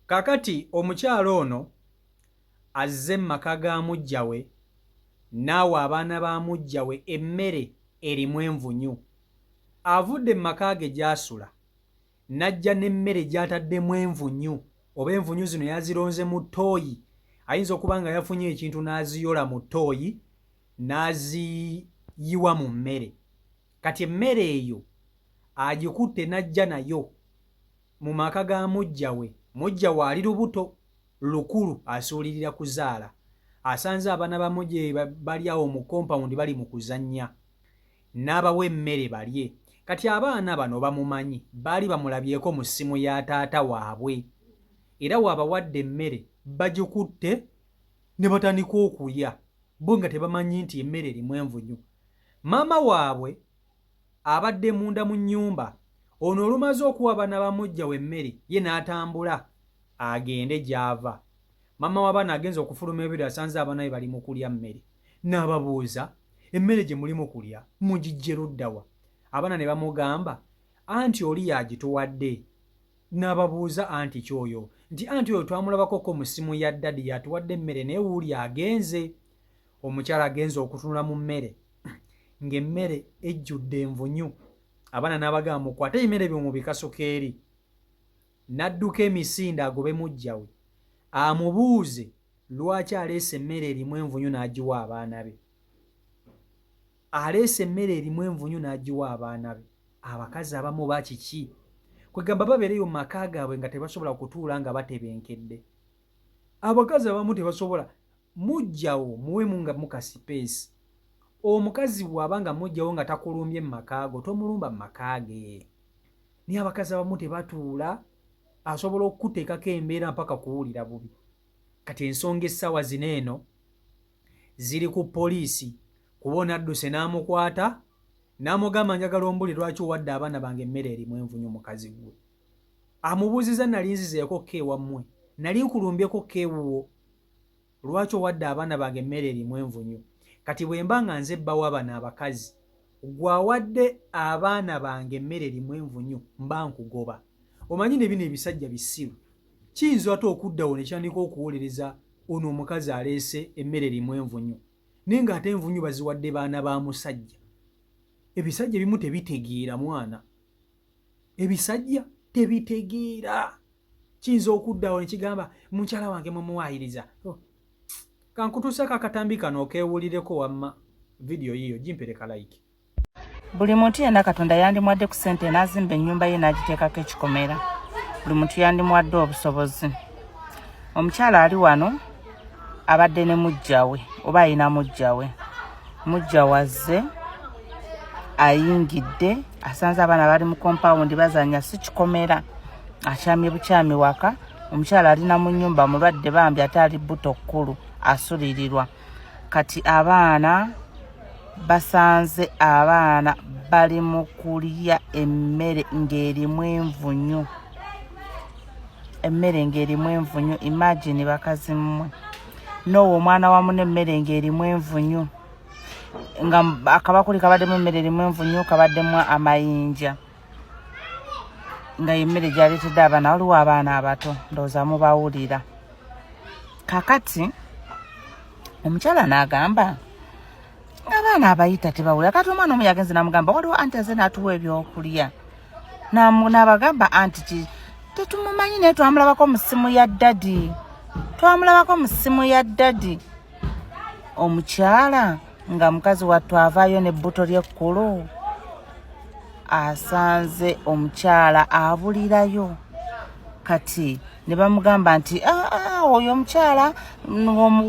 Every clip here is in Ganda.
Kakati omukyalo ono azze maka ga mujjawe naawe abaana ba mujjawe emmere erimu envunyu. Avudde maka ge gy'asula n'ajja n'emmere gy'ataddemu envunyu oba envunyu zino yazironze mu ttooyi. Ayinza okuba nga yafunye ekintu n'aziyola mu ttooyi n'aziyiwa mu mmere. Kati emmere eyo agikutte n'ajja nayo mu maka ga mujjawe. Mujjawe ali lubuto lukulu asuulirira kuzaala. Asanze abaana ba mujjawe bali awo mu compound bali mu kuzannya. N'abawa emmere balye. Kati abaana bano bamumanyi, baali bamulabyeko mu ssimu ya taata waabwe. Era waabawadde emmere bagikutte ne batandika okulya bo nga tebamanyi nti emmere erimu envunyu. Maama waabwe abadde munda mu nnyumba, ono olumaze okuwa abaana ba mujjawe emmere ye n'atambula agende gy'ava. Maama w'abaana agenza okufuluma ebiro asanze abaana be bali mu kulya mmere. N'ababuuza, emmere gye muli mu kulya mugiggye ludda wa? Abaana ne bamugamba, anti oli yagituwadde. N'ababuuza anti kyoyo, nti anti oyo twamulabakoko mu ssimu ya ddadi yatuwadde emmere naye wuuli agenze. Omukyala agenza okutunula mu mmere ng'emmere ejjudde envunyu. Abaana n'abagamba mukwate emmere byo mu bikasuka eri. N'adduka emisinde agobe mujjawe amubuuze lwaki aleese emmere erimu envunyu n'agiwa abaana be. Aleese emmere erimu envunyu n'agiwa abaana be. Abakazi abamu bakiki kwegamba babeereyo mu maka gaabwe nga tebasobola kutuula nga batebenkedde. Abakazi abamu tebasobola. Mujjawo muwemu nga mukasipeesi. Omukazi bw'aba nga mujjawo nga takulumbye mu maka go tomulumba mu maka ge. Naye abakazi abamu tebatuula, asobola okukuteekako embeera mpaka kuwulira bubi. Kati ensonga essaawa zino eno ziri ku poliisi kuba onadduse n'amukwata n'amugamba njagala ombuli lwaki owadde abaana bange emmere erimu envunyu mukazi gwe. Amubuuziza nali nzizeeko ko ewammwe, nali nkulumbyeko ko ewuwo, lwaki owadde abaana bange emmere erimu envunyu. Kati bwe mba nga nze bbawa bano abakazi gwawadde abaana bange emmere erimu envunyu mba nkugoba. Omanyi ne bino ebisajja bisiru kiyinza ate okuddawo ne kyandika okuwolereza ono omukazi aleese emmere erimu envunyu naye ng'ate envunyu baziwadde baana ba musajja. Ebisajja ebimu tebitegeera mwana. Ebisajja tebitegeera. Kiyinza okuddawo ne kigamba mukyala wange mumuwaayiriza. Kankutuusako akatambi kano okeewulireko wamma vidiyo yiyo gimpereka like. Buli muntu yenna Katonda yandimwadde ku ssente n'azimba ennyumba ye n'agiteekako ekikomera. Buli muntu yandimwadde obusobozi. Omukyala ali wano abadde ne mujjawe oba ayina mujjawe. Mujjawe azze ayingidde asanze abaana bali mu compound bazannya si kikomera. Akyamye bukyami waka. Omukyala alina mu nnyumba mulwadde bambi ate ali buto kkulu asulirirwa. Kati abaana basanze abaana bali mu kulya emmere ng'erimu envunyu. Emmere ng'erimu envunyu. Imagine bakazi mmwe. N'owo omwana wamu n'emmere ng'erimu envunyu. Nga akabakuli kabaddemu emmere erimu envunyu kabaddemu amayinja. Nga emmere gyaleetedde abaana waliwo abaana abato ndowooza mubawulira. Kakati omukyala n'agamba abaana abayita tebawulira. Kati omwana omu yagenze n'amugamba waliwo anti aze n'atuwa ebyokulya. N'abagamba anti tetumumanyi naye twamulabako mu ssimu ya ddadi. Twamulabako mu ssimu ya ddadi. Omukyala nga mukazi wattu avaayo n'ebbuto ly'ekkulu asanze omukyala abulirayo. Kati ne bamugamba nti oyo omukyala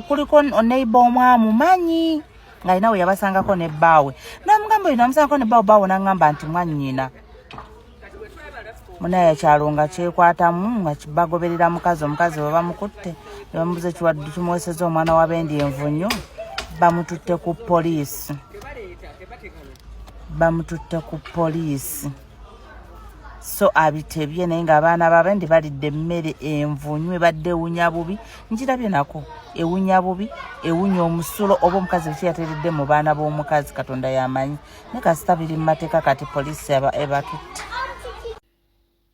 kuliko neighbor omwe amumanyi ng'alina we yabasangako ne bbaawe. N'amugamba oyo namusangako ne bbaawe n'aŋŋamba nti mwannyina. Munaye ekyalo nga kyekwatamu nga bagoberera mukazi. Omukazi bwe bamukutte ne bamubuuza ekiwadde tumuweeseza omwana wa bendi envunyu. Bamututte ku poliisi. Bamututte ku poliisi. So abitebye naye ng'abaana b'abendi balidde emmere envunyu ebadde ewunya bubi. Nkirabye nako ewunya bubi, ewunya omusulo oba omukazi biki yateeredde mu baana b'omukazi Katonda yamanyi. Ne kasita biri mu mateeka kati poliisi ebatutte.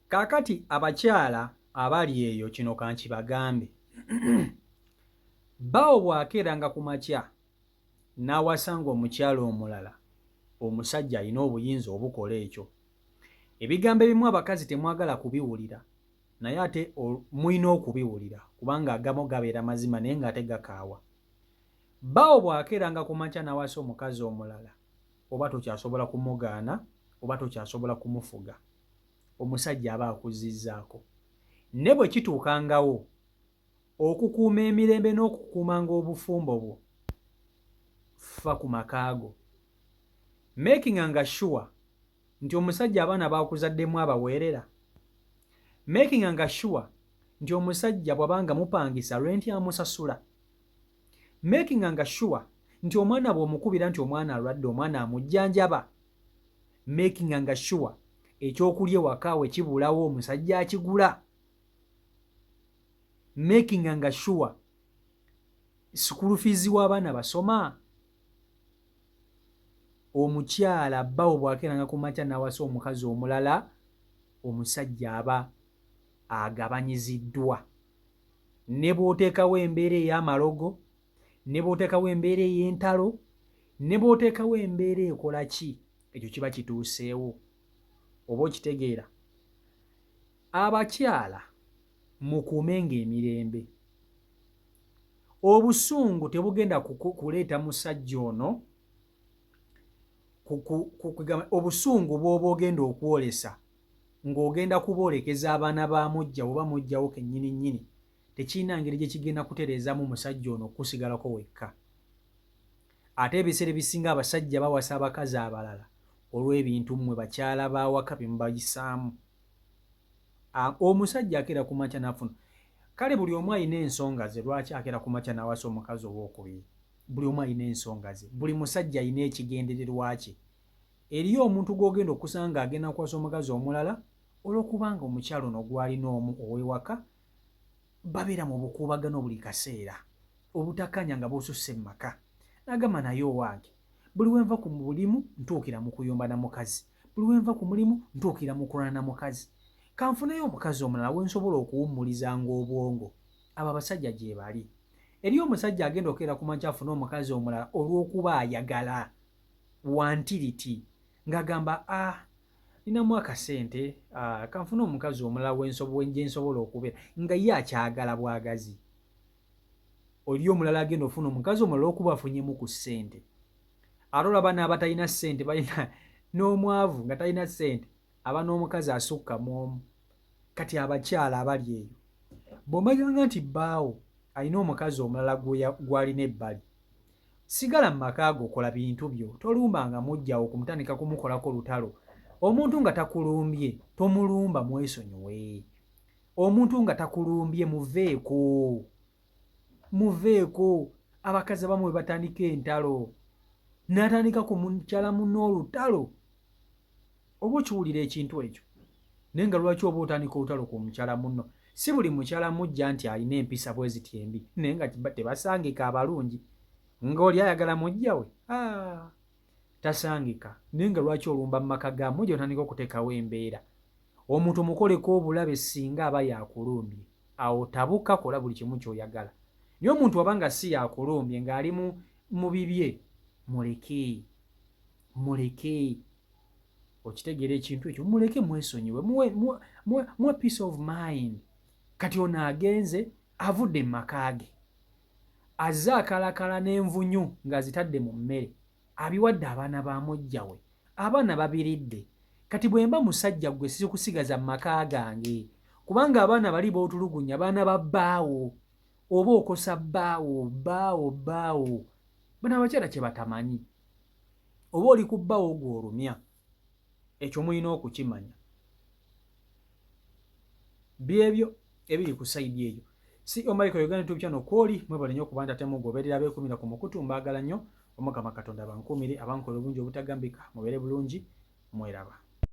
Kaakati abakyala abali eyo kino kankibagambe bawo bw'akeeranga ku makya n'awasanga omukyala omulala omusajja alina obuyinza obukola ekyo. Ebigambo ebimu abakazi temwagala kubiwulira naye ate mulina okubiwulira kubanga agamu gabeera mazima naye ng'ate gakaawa. Bawo bw'akeeranga ku makya n'awasa omukazi omulala oba tokyasobola kumugaana oba tokyasobola kumufuga, omusajja aba akuzizzaako. Ne bwe kituukangawo okukuuma emirembe n'okukuumanga obufumbo bwo, ffa ku makaago, makinganga sure nti omusajja abaana baakuzaddemu abaweerera, makinganga sure nti omusajja bw'abanga mupangisa renti amusasula, makinganga sure nti omwana bw'omukubira nti omwana alwadde omwana amujjanjaba, makinganga sure ekyokulya ewaka we kibulawo omusajja akigula, makinganga sure school fees w'abaana basoma. Omukyala bawo bw'akeeranga ku makya n'awasa omukazi omulala, omusajja aba agabanyiziddwa. Ne bw'oteekawo embeera ey'amalogo, ne bw'oteekawo embeera ey'entalo, ne bw'oteekawo embeera ekola ki, ekyo kiba kituuseewo. Oba okitegeera? Abakyala mukuumenga emirembe. Obusungu tebugenda kuleeta musajja ono obusungu bw'oba ogenda okwolesa ng'ogenda kuboolekeza abaana ba mujja oba mujjawo kennyini nnyini, tekirina ngeri gye kigenda kutereezaamu musajja ono okusigalako wekka. Ate ebiseera ebisinga abasajja bawasa abakazi abalala olw'ebintu mmwe bakyala b'awaka bye mubayisaamu. Omusajja akeera ku makya n'afuna. Kale buli omu alina ensonga ze lwaki akeera ku makya n'awasa omukazi owookubiri. Buli omu alina ensonga ze, buli musajja alina ekigendererwa kye. Eriyo omuntu gw'ogenda okusanga agenda kuwasa omukazi omulala olw'okubanga omukyalo ono gw'alina omu ow'ewaka babeera mu bukuubagano buli kaseera, obutakkanya nga bususse mu maka. N'agamba naye owange, buli we nva ku mulimu ntuukira mu kuyomba na mukazi, buli we nva ku mulimu ntuukira mu kulwana na mukazi. Kanfuneyo omukazi omulala we nsobola okuwummulizanga obwongo. Abo abasajja gye bali. Eriyo omusajja agenda okeera ku makya afune omukazi omulala olw'okuba ayagala wantiriti ng'agamba ninamu akasente kanfune omukazi omulala gye nsobola okubeera nga ye akyagala bwagazi. Oli omulala agenda ofuna omukazi omulala okuba afunyemu ku ssente. Ate olaba n'abatalina ssente balina n'omwavu nga talina ssente aba n'omukazi asukka mu omu. Kati abakyala abali eyo bw'omanyanga nti bbaawo alina omukazi omulala gw'alina ebbali, sigala mu maka go, kola bintu byo, tolumbanga mujjawo kumutandika kumukolako lutalo. Omuntu nga takulumbye tomulumba, mwesonyiwe. Omuntu nga takulumbye muveeko. Abakazi abamu bwe batandika entalo n'atandika ku mukyala munno olutalo, oba okiwulira ekintu ekyo. Naye nga lwaki oba otandika olutalo ku mukyala munno? Si buli mukyala mujja nti alina empisa bwe ziti embi, naye nga tebasangika abalungi. Ng'oli ayagala mujja we tasangika, naye nga lwaki olumba mu maka ga mujja otandika okuteekawo embeera. Omuntu mukoleko obulabe singa aba yakulumbye, awo tabuka, kola buli kimu ky'oyagala. Naye omuntu aba nga si yakulumbye ng'ali mu bibye, muleke. Okitegeera ekintu ekyo, muleke, mwesonyiwe, muwe peace of mind. Kati ono agenze avudde mu maka ge, azze akalakala n'envunyu ng'azitadde mu mmere, abiwadde abaana ba mujja we, abaana babiridde. Kati bwe mba musajja gwe sikusigaza mu maka gange, kubanga abaana bali bootulugunya, baana ba bbaawo, oba okosa bbaawo. Bano abakyala kye batamanyi, oba oli ku bbaawo gw'olumya, ekyo mulina okukimanya. Byebyo ebiri ku sayidi eyo. Si omaliko Uganda YouTube channel kwoli mwebale nnyo okuba ntatemu goberera beekumira ku mukutu, mbaagala nnyo. Omukama Katonda bankuumire, abankola obulungi obutagambika, mubeere bulungi, mweraba.